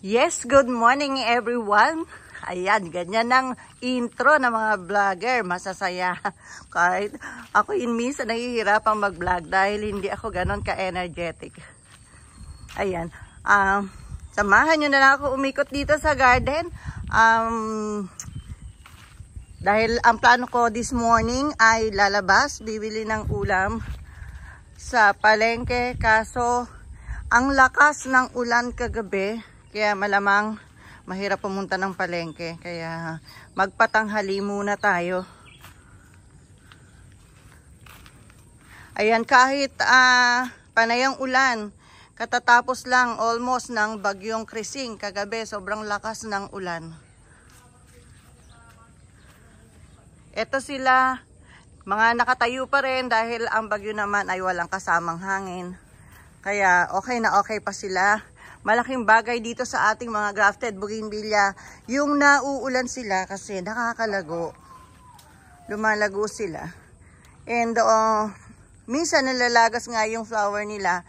Yes, good morning everyone. Ayan, ganyan ang intro ng mga vlogger. Masasaya. Kahit ako minsan nahihirapang mag-vlog dahil hindi ako ganon ka-energetic. Ayan. Samahan nyo na lang ako umikot dito sa garden. Dahil ang plano ko this morning ay lalabas, bibili ng ulam sa palengke. Kaso, ang lakas ng ulan kagabi. Kaya malamang mahirap pumunta ng palengke. Kaya magpatanghali muna tayo. Ayan, kahit panayang ulan, katatapos lang almost ng bagyong Krising kagabi. Sobrang lakas ng ulan. Ito sila, mga nakatayo pa rin dahil ang bagyo naman ay walang kasamang hangin. Kaya okay na okay pa sila. Malaking bagay dito sa ating mga grafted bougainvillea, yung nauulan sila kasi nakakalago. Lumalago sila. And minsan nalalagas nga yung flower nila.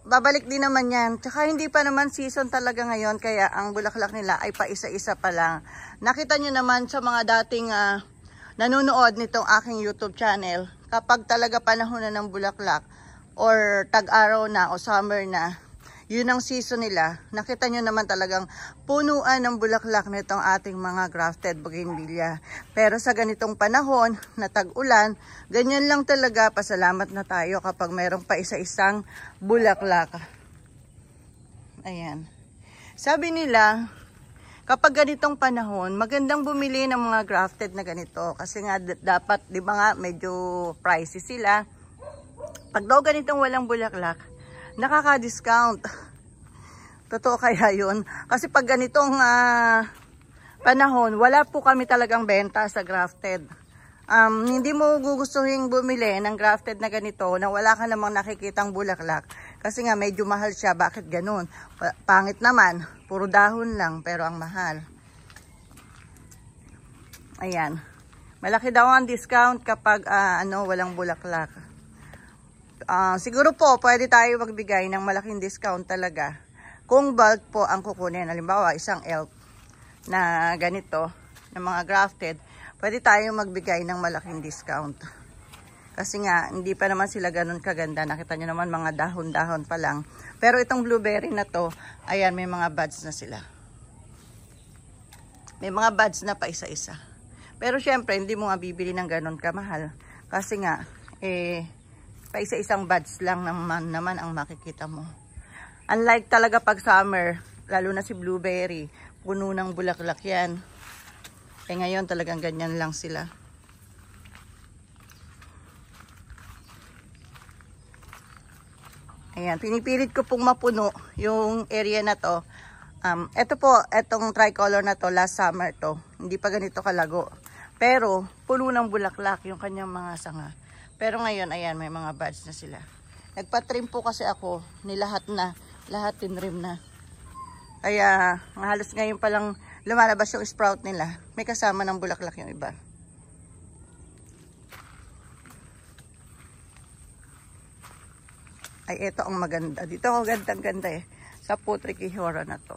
Babalik din naman yan. Tsaka hindi pa naman season talaga ngayon, kaya ang bulaklak nila ay pa isa-isa pa lang. Nakita nyo naman sa mga dating nanonood nitong aking YouTube channel, kapag talaga panahon na ng bulaklak or tag-araw na o summer na, yun ang season nila. Nakita nyo naman talagang punuan ng bulaklak nitong ating mga grafted bougainvillea. Pero sa ganitong panahon na tag-ulan, ganyan lang talaga. Pasalamat na tayo kapag mayroong pa isa-isang bulaklak. Ayan. Sabi nila, kapag ganitong panahon, magandang bumili ng mga grafted na ganito. Kasi nga dapat, di ba nga, medyo pricey sila. Pag daw ganitong walang bulaklak, nakaka-discount. Totoo kaya yun? Kasi pag ganitong panahon, wala po kami talagang benta sa grafted. Hindi mo gugustuhin bumili ng grafted na ganito na wala ka namang nakikitang bulaklak. Kasi nga medyo mahal siya. Bakit ganun? Pangit naman. Puro dahon lang pero ang mahal. Ayan. Malaki daw ang discount kapag walang bulaklak. Siguro po, pwede tayo magbigay ng malaking discount talaga. Kung bulk po ang kukunin, halimbawa isang elk na ganito, na mga grafted, pwede tayo magbigay ng malaking discount. Kasi nga, hindi pa naman sila ganun kaganda. Nakita nyo naman mga dahon-dahon pa lang. Pero itong blueberry na to, ayan, may mga buds na sila. May mga buds na pa isa-isa. Pero syempre, hindi mo nga bibili ng ganun kamahal. Kasi nga, pa isa-isang buds lang naman ang makikita mo. Unlike talaga pag summer, lalo na si blueberry, puno ng bulaklak yan. Ngayon talagang ganyan lang sila. Ayan, pinipilit ko pong mapuno yung area na to. Ito po, etong tricolor na to, last summer to. Hindi pa ganito kalago. Pero, puno ng bulaklak yung kanyang mga sanga. Pero ngayon, ayan, may mga buds na sila. Nagpa-trim po kasi ako, lahat tinrim na. Kaya, halos ngayon palang lumalabas yung sprout nila. May kasama ng bulaklak yung iba. Ay, ito ang maganda. Dito ang gandang-ganda sa Putrikihora na to.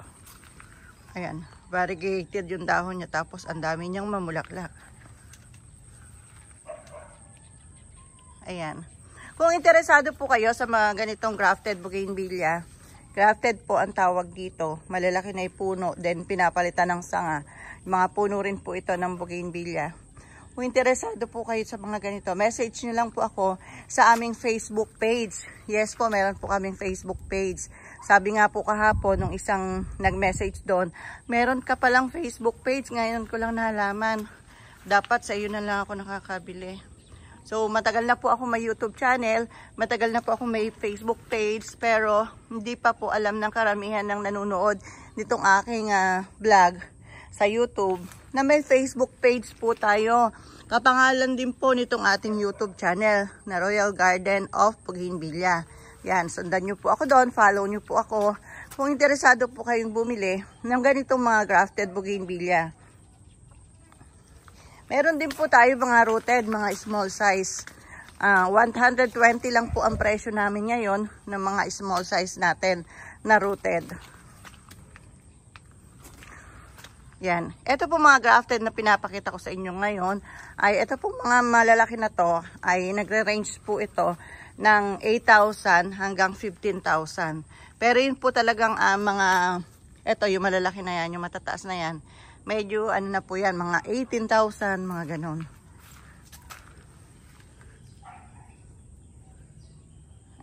Ayan, variegated yung dahon niya. Tapos, ang dami niyang mamulaklak. Ayan. Kung interesado po kayo sa mga ganitong grafted bougainvillea, grafted po ang tawag dito. Malalaki na yung puno, then pinapalitan ng sanga. Mga puno rin po ito ng bougainvillea. Kung interesado po kayo sa mga ganito, message nyo lang po ako sa aming Facebook page. Yes po, meron po kaming Facebook page. Sabi nga po kahapon, nung isang nag-message doon, meron ka palang Facebook page, ngayon ko lang nalaman. Dapat sa iyo na lang ako nakakabili. So, matagal na po ako may YouTube channel, matagal na po ako may Facebook page, pero hindi pa po alam ng karamihan ng nanonood nitong aking vlog sa YouTube na may Facebook page po tayo. Kapangalan din po nitong ating YouTube channel na Royal Garden of Bougainvillea. Yan, sundan nyo po ako doon, follow nyo po ako. Kung interesado po kayong bumili ng ganitong mga grafted bougainvillea. Meron din po tayo mga rooted, mga small size. 120 lang po ang presyo namin ngayon ng mga small size natin na rooted. Yan. Ito po mga grafted na pinapakita ko sa inyo ngayon, ay ito po mga malalaki na to, ay nagre-range po ito ng 8,000 hanggang 15,000. Pero yun po talagang mga, ito yung malalaki na yan, yung matataas na yan, medyo ano na po yan, mga 18,000, mga ganon.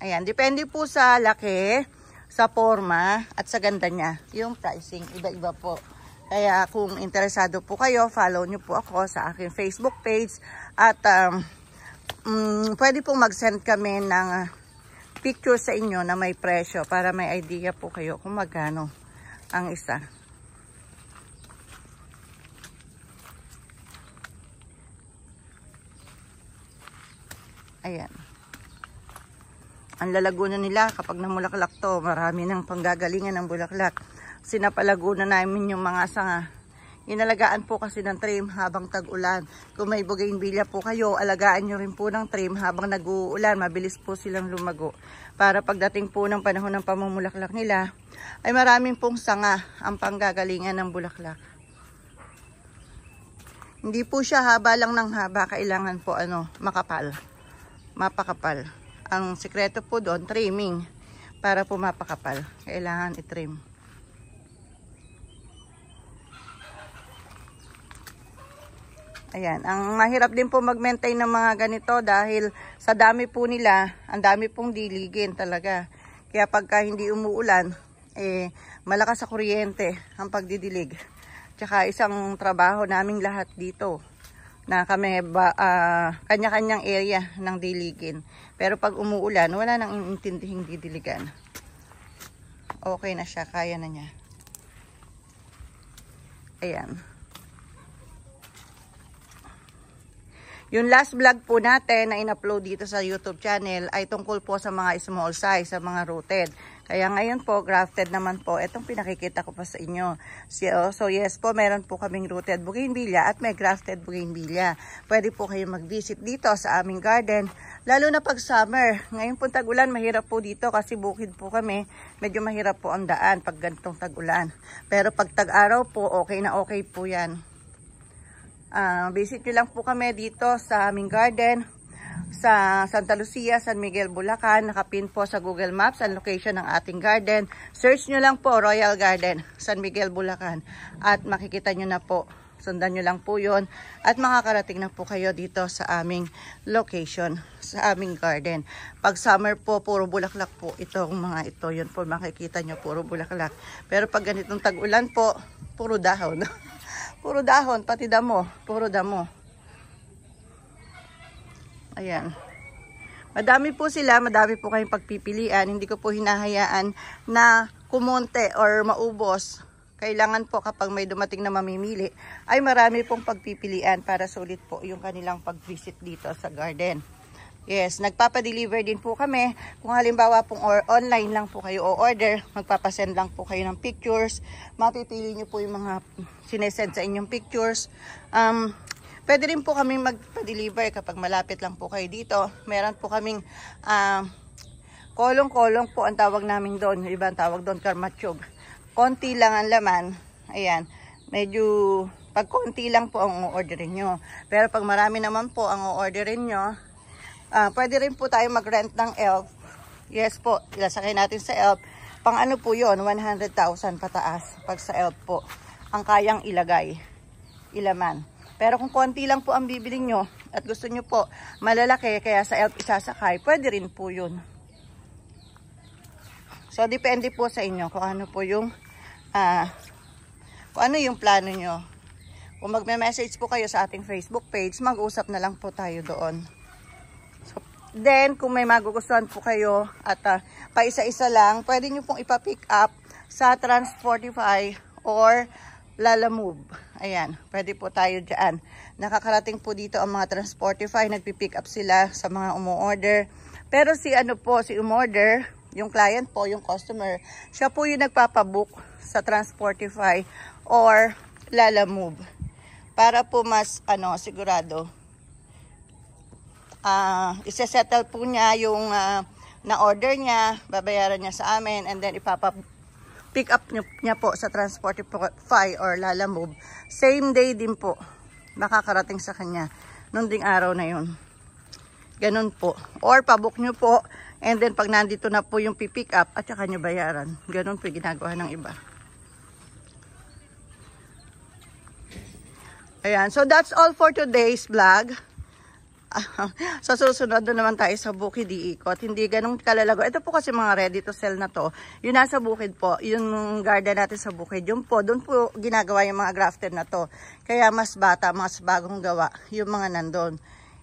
Ayan, depende po sa laki, sa forma, at sa ganda niya. Yung pricing, iba-iba po. Kaya kung interesado po kayo, follow nyo po ako sa aking Facebook page. At pwede pong mag-send kami ng picture sa inyo na may presyo para may idea po kayo kung magkano ang isa. Ayan. Ang lalago na nila kapag namulaklak to. Marami ng panggagalingan ng bulaklak. Sinapalago na namin yung mga sanga. Inalagaan po kasi ng trim habang tag-ulan. Kung may bougainvillea po kayo, alagaan nyo rin po ng trim habang nag-uulan. Mabilis po silang lumago. Para pagdating po ng panahon ng pamumulaklak nila, ay maraming pong sanga ang panggagalingan ng bulaklak. Hindi po siya haba lang ng haba. Kailangan po makapal. Mapakapal. Ang sikreto po doon, trimming. Para po mapakapal. Kailangan i-trim. Ayan, ang mahirap din po mag-maintain ng mga ganito dahil sa dami po nila, ang dami pong diligin talaga. Kaya pagka hindi umuulan, malakas sa kuryente ang pagdidilig. Tsaka isang trabaho naming lahat dito na kami kanya-kanyang area ng diligin. Pero pag umuulan, wala nang intindihing didiligan. Okay na siya, kaya na niya. Ayan. Yung last vlog po natin na in-upload dito sa YouTube channel ay tungkol po sa mga small size, sa mga rooted. Kaya ngayon po, grafted naman po, itong pinakikita ko pa sa inyo. So yes po, meron po kaming rooted bougainvillea at may grafted bougainvillea. Pwede po kayo mag-visit dito sa aming garden, lalo na pag summer. Ngayon po tag-ulan, mahirap po dito kasi bukid po kami. Medyo mahirap po ang daan pag ganitong tag-ulan. Pero pag tag-araw po, okay na okay po yan. Visit nyo lang po kami dito sa aming garden sa Santa Lucia, San Miguel, Bulacan. Nakapin po sa Google Maps ang location ng ating garden. Search nyo lang po Royal Garden, San Miguel, Bulacan, at makikita nyo na po. Sundan nyo lang po yun at makakarating na po kayo dito sa aming location, sa aming garden. Pag summer po, puro bulaklak po itong mga ito. Yun po makikita nyo, puro bulaklak. Pero pag ganitong tag-ulan po, puro dahon. Puro dahon, pati damo. Puro damo. Ayan. Madami po sila, madami po kayong pagpipilian. Hindi ko po hinahayaan na kumonte or maubos. Kailangan po kapag may dumating na mamimili, ay marami pong pagpipilian para sulit po yung kanilang pag-visit dito sa garden. Yes, nagpapadeliver din po kami. Kung halimbawa pong online lang po kayo o order, magpapasend lang po kayo ng pictures. Mapipili nyo po yung mga sinesend sa inyong pictures. Pwede rin po kami magpa-deliver kapag malapit lang po kayo dito. Meron po kaming kolong-kolong po ang tawag namin doon. Yung iba ang tawag doon, karmatsyog. Konti lang ang laman. Ayan, medyo pag konti lang po ang orderin nyo. Pero pag marami naman po ang orderin nyo, pwede rin po tayo mag-rent ng elf. Yes po, ilasakay natin sa elf. Pang ano po yun, 100,000 pataas. Pag sa elf po, ang kayang ilagay, ilaman. Pero kung konti lang po ang bibili nyo at gusto nyo po malalaki kaya sa elf isasakay, pwede rin po yun. So, depende po sa inyo kung ano po yung kung ano yung plano nyo. Kung magme-message po kayo sa ating Facebook page, mag-usap na lang po tayo doon. Then, kung may magugustuhan po kayo at pa isa-isa lang, pwede nyo pong ipa-pick up sa Trans45 or Lalamove. Ayan, pwede po tayo dyan. Nakakarating po dito ang mga Trans45, nagpipick up sila sa mga umu-order. Pero si umorder, yung client po, yung customer, siya po yung nagpapabook sa Trans45 or Lalamove. Para po mas, sigurado. Isa-settle po niya yung na-order niya, babayaran niya sa amin, and then pick up niya po sa Transportify or Lalamove, same day din po makakarating sa kanya nung ding araw na yun. Ganun po. Or pabook nyo po, and then pag nandito na po yung pipick up, at saka nyo bayaran. Ganun po ginagawa ng iba. Ayan, so that's all for today's vlog. Sa susunod doon naman tayo sa bukid iikot. Hindi ganun kalalago. Ito po kasi mga ready to sell na to. Yung nasa bukid po, yung garden natin sa bukid, yun po, doon po ginagawa yung mga grafted na to. Kaya mas bata, mas bagong gawa yung mga nandun.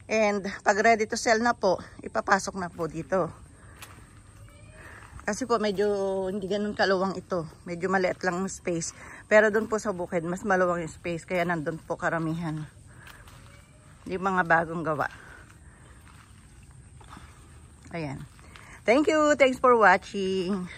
And pag ready to sell na po, ipapasok na po dito. Kasi po medyo hindi ganun kaluwang ito. Medyo maliit lang yung space. Pero doon po sa bukid, mas maluwang yung space. Kaya nandun po karamihan. Yung mga bagong gawa. Ayan. Thank you. Thanks for watching.